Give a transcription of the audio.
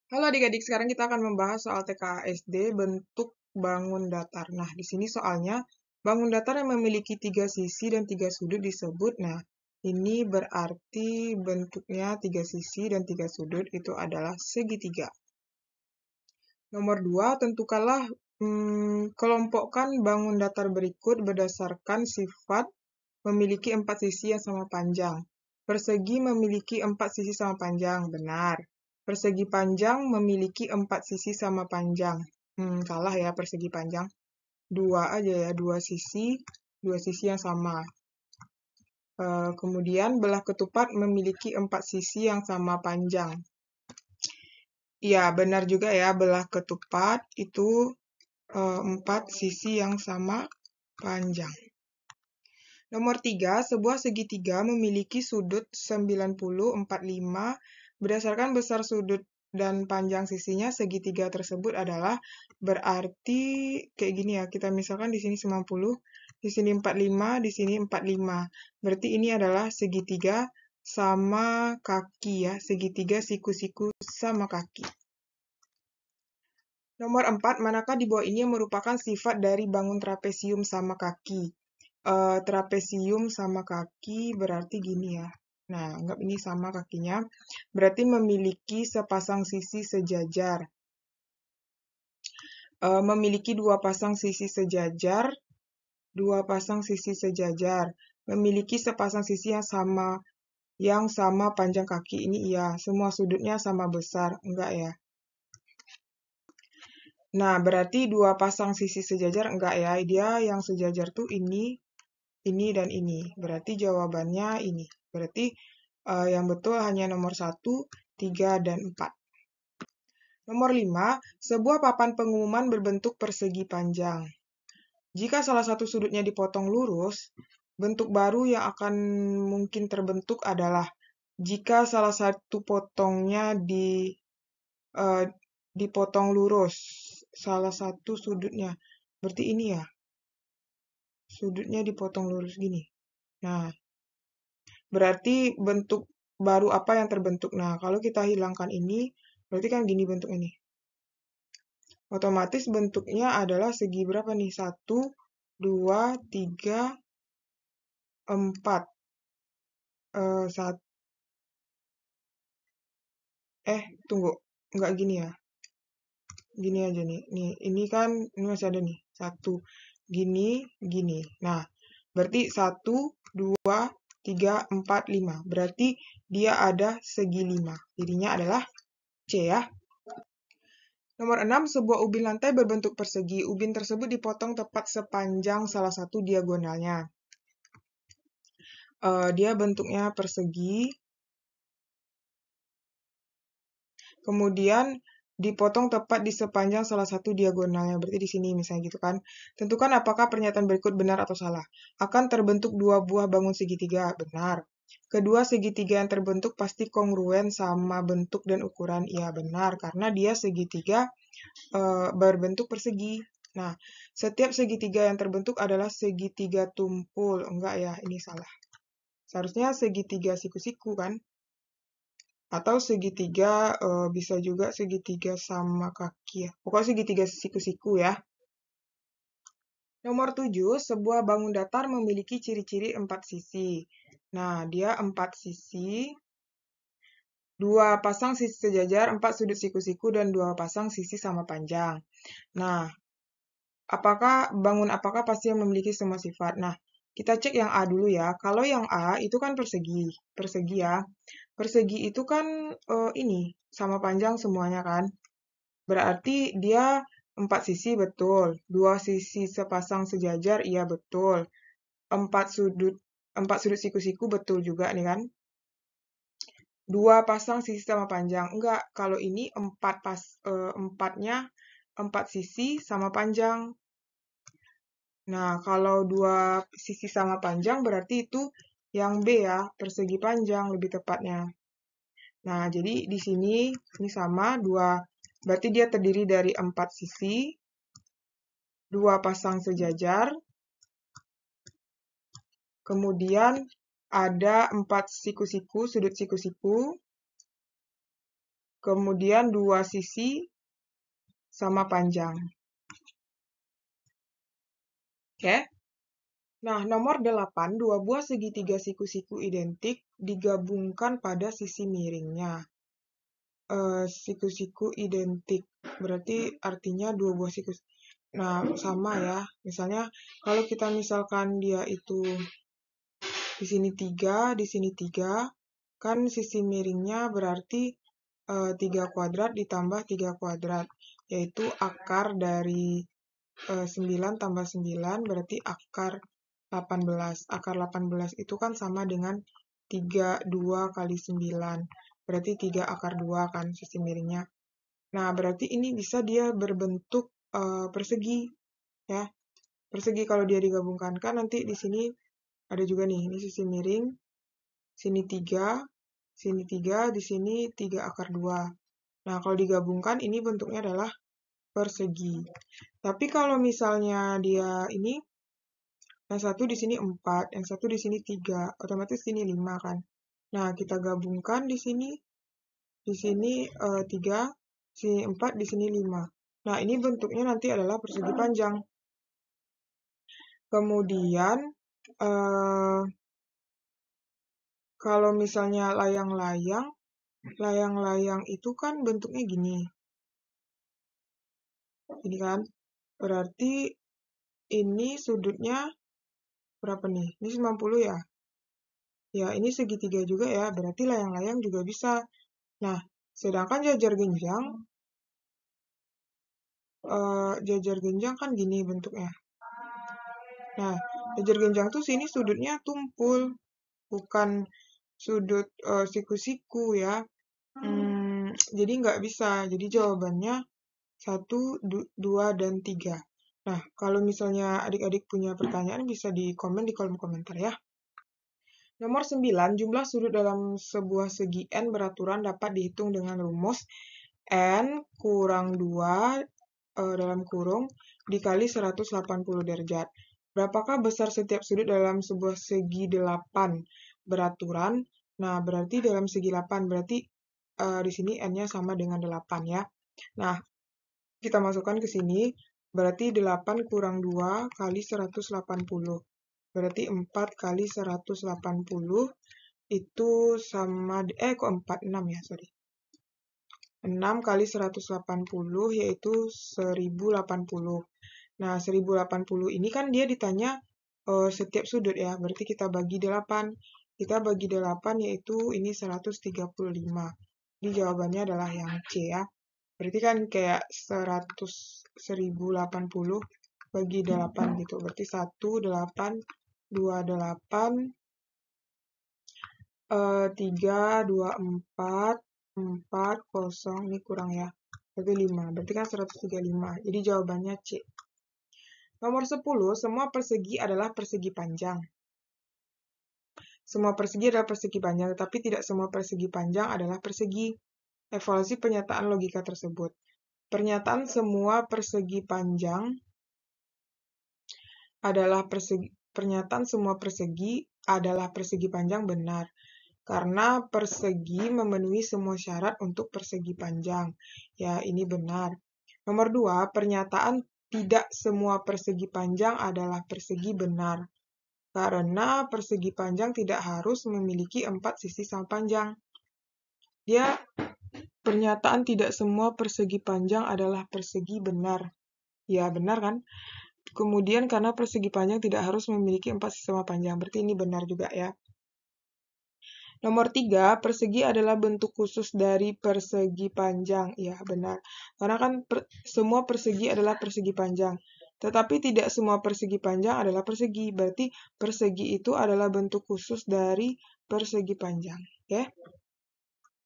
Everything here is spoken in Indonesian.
Halo adik-adik, sekarang kita akan membahas soal TKSD bentuk bangun datar. Nah, di sini soalnya bangun datar yang memiliki 3 sisi dan 3 sudut disebut. Nah, ini berarti bentuknya 3 sisi dan 3 sudut itu adalah segitiga. Nomor 2, tentukanlah kelompokkan bangun datar berikut berdasarkan sifat memiliki 4 sisi yang sama panjang. Persegi memiliki 4 sisi sama panjang, benar. Persegi panjang memiliki 4 sisi sama panjang. Salah ya persegi panjang. 2 aja ya, 2 sisi yang sama. Kemudian belah ketupat memiliki 4 sisi yang sama panjang. Iya, benar juga ya, belah ketupat itu 4 sisi yang sama panjang. Nomor 3, sebuah segitiga memiliki sudut 90-45. Berdasarkan besar sudut dan panjang sisinya, segitiga tersebut adalah berarti kayak gini ya. Kita misalkan di sini 90, di sini 45, di sini 45. Berarti ini adalah segitiga sama kaki ya, segitiga siku-siku sama kaki. Nomor 4, manakah di bawah ini yang merupakan sifat dari bangun trapesium sama kaki? Trapesium sama kaki berarti gini ya. Nah, anggap ini sama kakinya. Berarti memiliki sepasang sisi sejajar. Memiliki 2 pasang sisi sejajar. 2 pasang sisi sejajar. Memiliki sepasang sisi yang sama panjang kaki. Ini iya. Semua sudutnya sama besar. Enggak ya. Nah, berarti 2 pasang sisi sejajar enggak ya. Dia yang sejajar tuh ini, dan ini. Berarti jawabannya ini. Berarti yang betul hanya nomor 1, 3, dan 4. Nomor 5, sebuah papan pengumuman berbentuk persegi panjang. Jika salah satu sudutnya dipotong lurus, bentuk baru yang akan mungkin terbentuk adalah jika salah satu potongnya dipotong lurus, salah satu sudutnya. Berarti ini ya, sudutnya dipotong lurus gini. Nah, berarti bentuk baru apa yang terbentuk? Nah, kalau kita hilangkan ini, berarti kan gini bentuk ini. Otomatis bentuknya adalah segi berapa nih? 1, 2, 3, 4. Tunggu. Enggak gini ya. Gini aja nih. Nih, ini kan ini masih ada nih. 1. Gini, gini. Nah, berarti 1, 2, 3, 4, 5. Berarti dia ada segi 5. Jadinya adalah C ya. Nomor 6, sebuah ubin lantai berbentuk persegi. Ubin tersebut dipotong tepat sepanjang salah satu diagonalnya. Dia bentuknya persegi. Kemudian dipotong tepat di sepanjang salah satu diagonalnya. Berarti di sini misalnya gitu kan. Tentukan apakah pernyataan berikut benar atau salah. Akan terbentuk 2 buah bangun segitiga. Benar. Kedua segitiga yang terbentuk pasti kongruen sama bentuk dan ukuran. Iya benar, karena dia segitiga berbentuk persegi. Nah, setiap segitiga yang terbentuk adalah segitiga tumpul. Enggak ya, ini salah. Seharusnya segitiga siku-siku kan? Atau segitiga, bisa juga segitiga sama kaki ya. Pokoknya segitiga siku-siku ya. Nomor 7, sebuah bangun datar memiliki ciri-ciri 4 sisi. Nah, dia 4 sisi, 2 pasang sisi sejajar, 4 sudut siku-siku, dan 2 pasang sisi sama panjang. Nah, apakah pasti yang memiliki semua sifat? Nah, kita cek yang A dulu ya. Kalau yang A itu kan persegi ya. Persegi itu kan ini sama panjang semuanya kan. Berarti dia 4 sisi betul. 2 sisi sepasang sejajar iya betul. 4 sudut siku-siku betul juga nih kan. 2 pasang sisi sama panjang. Enggak, kalau ini 4-nya 4 sisi sama panjang. Nah, kalau 2 sisi sama panjang berarti itu yang B ya, persegi panjang lebih tepatnya. Nah, jadi di sini ini sama 2, berarti dia terdiri dari 4 sisi, 2 pasang sejajar, kemudian ada 4 siku-siku, sudut siku-siku, Kemudian dua sisi sama panjang. Oke? Nah, nomor 8, dua buah segitiga siku-siku identik digabungkan pada sisi miringnya. Siku-siku identik, berarti artinya dua buah siku. Nah, sama ya. Misalnya, kalau kita misalkan dia itu di sini 3, di sini 3, kan sisi miringnya berarti 3 kuadrat ditambah 3 kuadrat, yaitu akar dari 9 tambah 9 berarti akar 18. Akar 18 itu kan sama dengan 2 kali 9. Berarti 3 akar 2 kan sisi miringnya. Nah, berarti ini bisa dia berbentuk persegi ya. Persegi kalau dia digabungkan kan nanti di sini ada juga nih, ini sisi miring, sini 3, sini 3, di sini 3 akar 2. Nah, kalau digabungkan ini bentuknya adalah persegi. Tapi kalau misalnya dia ini yang satu di sini 4, yang satu di sini 3, otomatis sini 5 kan. Nah, kita gabungkan di sini 3, sini 4, di sini 5. Nah, ini bentuknya nanti adalah persegi panjang. Kemudian, kalau misalnya layang-layang itu kan bentuknya gini. Ini kan, berarti ini sudutnya berapa nih? Ini 90 ya? Ya, ini segitiga juga ya, berarti layang-layang juga bisa. Nah, sedangkan jajar genjang kan gini bentuknya. Nah, jajar genjang tuh sini sudutnya tumpul, bukan sudut siku-siku ya. Jadi nggak bisa. Jadi jawabannya 1, 2, dan 3. Nah, kalau misalnya adik-adik punya pertanyaan bisa di komen di kolom komentar ya. Nomor 9, jumlah sudut dalam sebuah segi N beraturan dapat dihitung dengan rumus N kurang 2 dalam kurung dikali 180 derajat. Berapakah besar setiap sudut dalam sebuah segi 8 beraturan? Nah, berarti dalam segi 8, berarti di sini N-nya sama dengan 8 ya. Nah, kita masukkan ke sini, berarti 8 kurang 2 kali 180. Berarti 4 kali 180 itu sama, kok 4, 6 ya, sorry. 6 kali 180 yaitu 1080. Nah, 1080 ini kan dia ditanya setiap sudut ya, berarti kita bagi 8. Kita bagi 8 yaitu ini 135. Jadi jawabannya adalah yang C ya. Berarti kan kayak 1080 bagi 8 gitu. Berarti 1, 8, 2, 8, 3, 2, 4, 4, 0, ini kurang ya. Berarti 5. Berarti kan 135. Jadi jawabannya C. Nomor 10, semua persegi adalah persegi panjang. Semua persegi adalah persegi panjang, tetapi tidak semua persegi panjang adalah persegi. Evaluasi pernyataan logika tersebut. Pernyataan semua persegi panjang adalah persegi panjang benar. Karena persegi memenuhi semua syarat untuk persegi panjang. Ya, ini benar. Nomor 2, pernyataan tidak semua persegi panjang adalah persegi benar. Karena persegi panjang tidak harus memiliki 4 sisi sama panjang. Pernyataan tidak semua persegi panjang adalah persegi benar. Ya, benar kan? Kemudian karena persegi panjang tidak harus memiliki 4 sisi sama panjang. Berarti ini benar juga ya. Nomor 3, persegi adalah bentuk khusus dari persegi panjang. Ya, benar. Karena kan semua persegi adalah persegi panjang. Tetapi tidak semua persegi panjang adalah persegi. Berarti persegi itu adalah bentuk khusus dari persegi panjang. Oke?